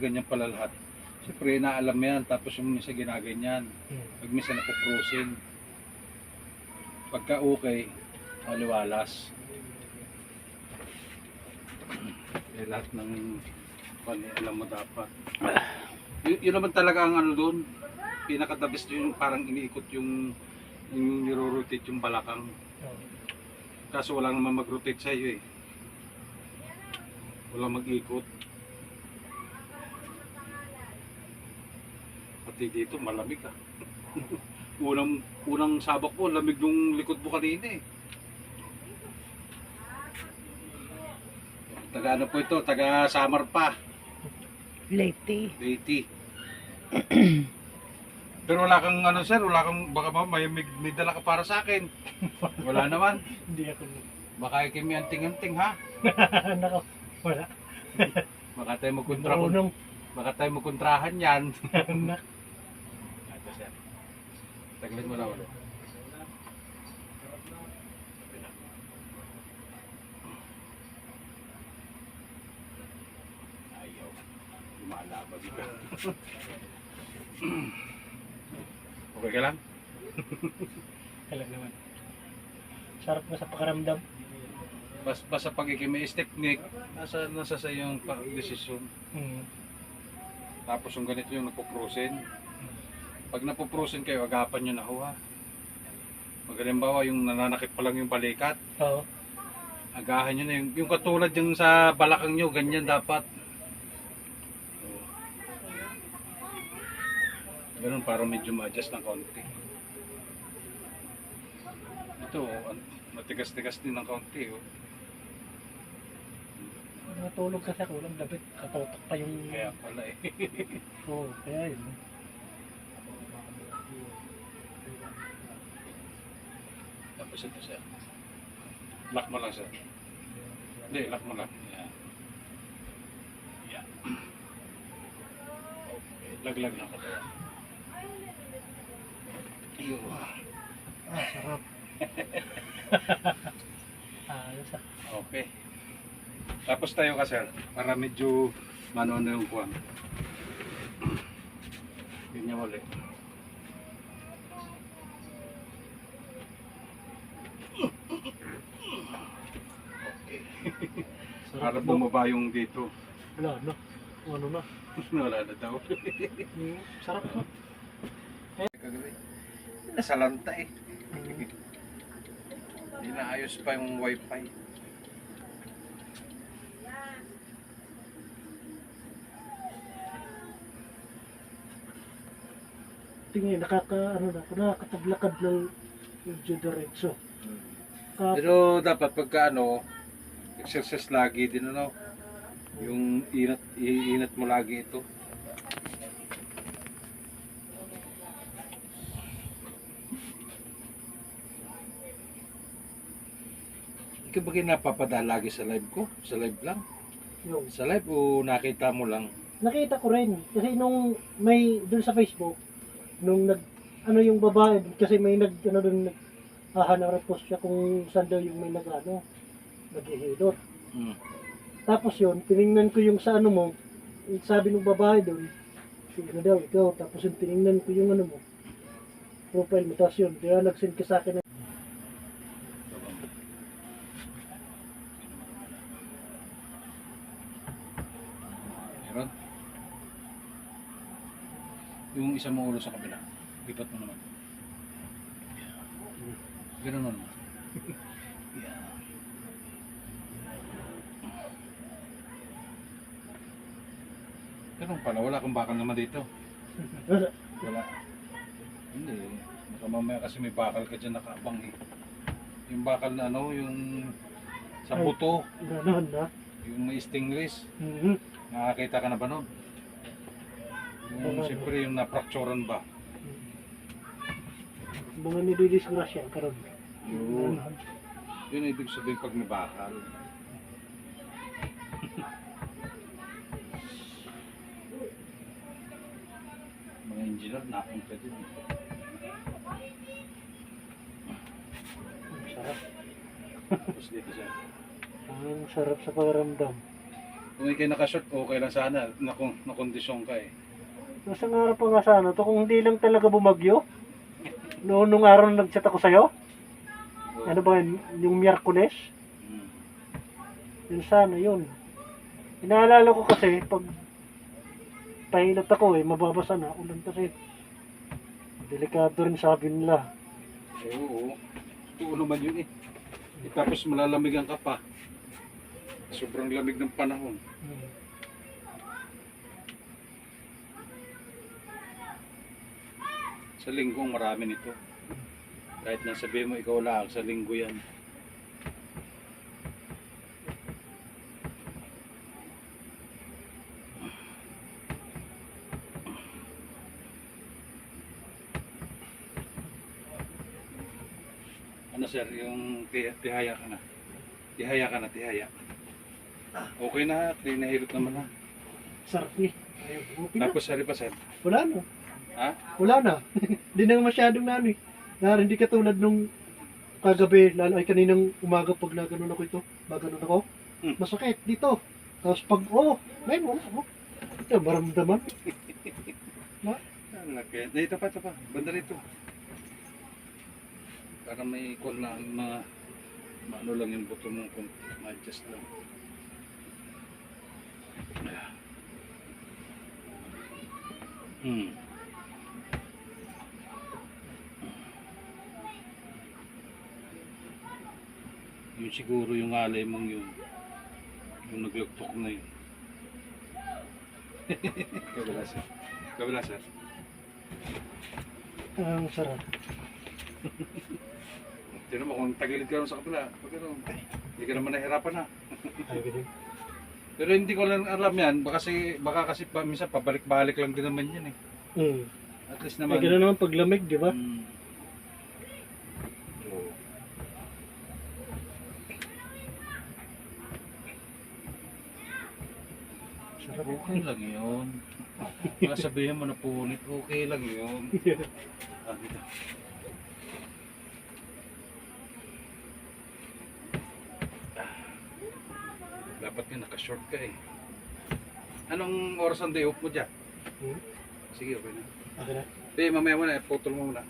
Ganyan pala lahat. Siyempre, naalam yan. Tapos yung minsan ginaganyan. Pag minsan napuprusin. Pagka okay, maliwalas. Eh, lahat ng alam mo dapat. Yun naman talaga ang ano doon. Pinaka-the-best yung parang iniikot yung niro-rotate yung balakang. Kaso wala naman mag-rotate sa iyo eh. Wala mag-ikot. Pati dito malamig ah. unang sabak po, lamig nung likod mo kanina eh. Taga ano po ito? Taga Samar pa. Leyte. Leyte. Pero wala kang ano sir, wala kang baka may dala ka para sa akin. Wala naman. Hindi ako. Baka ikimi anting-anting ha. Nako, wala. Baka tayo magkontra. Marunong. Baka tayo magkontrahan yan. Nak. Ito sir. Taglit mo na ulo. Ayaw. Lumalabag ka. Okay ka lang? Alam naman. Sarap na sa pakaramdam. Basta pag ikimiis technique, nasa sa yung desisyon. Tapos yung ganito yung napuprusin. Pag napuprusin kayo, agapan nyo na ho ha. Magalimbawa yung nananakit pa lang yung balikat. Oo. Agahan nyo na yung katulad yung sa balakang nyo, ganyan dapat. Ganun para medyo ma-adjust ng konti. Ito, matigas-tigas din ng konti. Oh. Natulog kasi ako, walang labit. Katotok pa yung... Kaya pala eh. Oo, kaya yun. Tapos ito sir. Lock mo lang sir. Hindi, lock mo lang. Yan. Yan. Okay, laglag na katawan. Iyo. Sarap. Ayos ah. Okay. Tapos tayo ka sir, para medyo mano-ano yung kuwan. Ganyan ulit. Okay. Para bumaba yung dito. Wala na. Ano na. Wala na daw. Sarap na. Nasa lanta eh. Inaayos pa yung wifi. Tingin, nakakataglakad ng medyo diretso. Pero dapat pagka ano, exercise lagi din ano. Yung iinat mo lagi ito. Ikaw ba napapadala lagi sa live ko? Sa live lang? Yung, Sa live o nakita mo lang? nakita ko rin. Kasi nung may, dun sa Facebook, nung yung babae, kasi may doon, nag-repost siya kung saan daw yung may naghihilot. Hmm. Tapos yun, tiningnan ko yung sa ano mo, sabi ng babae doon, sige na daw, ikaw. Tapos yung tiningnan ko yung ano mo, profile mo. Tapos yun, kaya nag-send ka sa akin. Meron? Yung isa mong ulo sa kabila. Lipat mo naman. Ganun naman. Yeah. Ganun pala, wala kang bakal naman dito. Wala. Hindi. Baka mamaya kasi may bakal ka dyan nakaabang eh. Yung bakal na ano, yung sa buto, Ganon na. yung may stingless. Mhm. Nakakita ka na ba nun? Yung siyempre yung na-fracturean ba? Mga nididisgrasya karon. Yun. Yun ibig sabihin pag may bakal. Mga engineer napunta din. Sarap. Tapos dito siya. Ang sarap sa pagaramdam. Kung ikay nakashort, okay lang sana. Nakondisyon ka eh. Nasa nga pa nga sana to kung hindi lang talaga bumagyo. Noon nung araw na nag-chat ako sa'yo, So, ano ba yun, yung Miyerkules, mm. yun sana yun. Inaalala ko kasi pag pahilot ako mababasa na ulan kasi. Delikado rin sabi nila. Oo. Oo naman yun eh. Tapos malalamigan ka pa. Sobrang lamig ng panahon. Sa linggo marami nito. Kahit na sabihin mo ikaw lang, sa linggo yan. Ano sir, yung tihaya ka na. Tihaya ka na, tihaya. Okay na, tinahilot naman na. Sarap eh. Ayaw, okay na. Tapos sari pa sir. Wala na. Ha? Wala na. Hindi na masyadong na ano eh. Hindi katulad nung kagabi, lalo ay kaninang umaga pag naganon ako ito, maganon ako, masakit dito. Tapos pag, ngayon wala ako. Ito, maramdaman. Ang laki. Dito pa, ito pa. Banda rito. Para may call lang maano lang yung buto mo kung ma-adjust lang. Hmm. Yun siguro yung alay mong yun. Yung naglagtok na yun. Kabila sir. Kabila sir. Ang sarap. Tignan mo kung tagilid ka naman sa kabila. Pag ano, hindi ka naman nahirapan na. Ay, ganun. Pero hindi ko lang alam yan. Baka kasi minsan pabalik-balik lang din naman yan eh. At least Ay, naman. ganun naman paglamig, di ba? Mm. Oo. Sarap. Okay lang yun. Baka sabihin mo na punit, okay lang yun. Ah, dito. Dapat nga naka-short ka eh. Anong oras ang day off mo dyan? Sige, okay na. Okay na. Mamaya mo na, putol mo muna.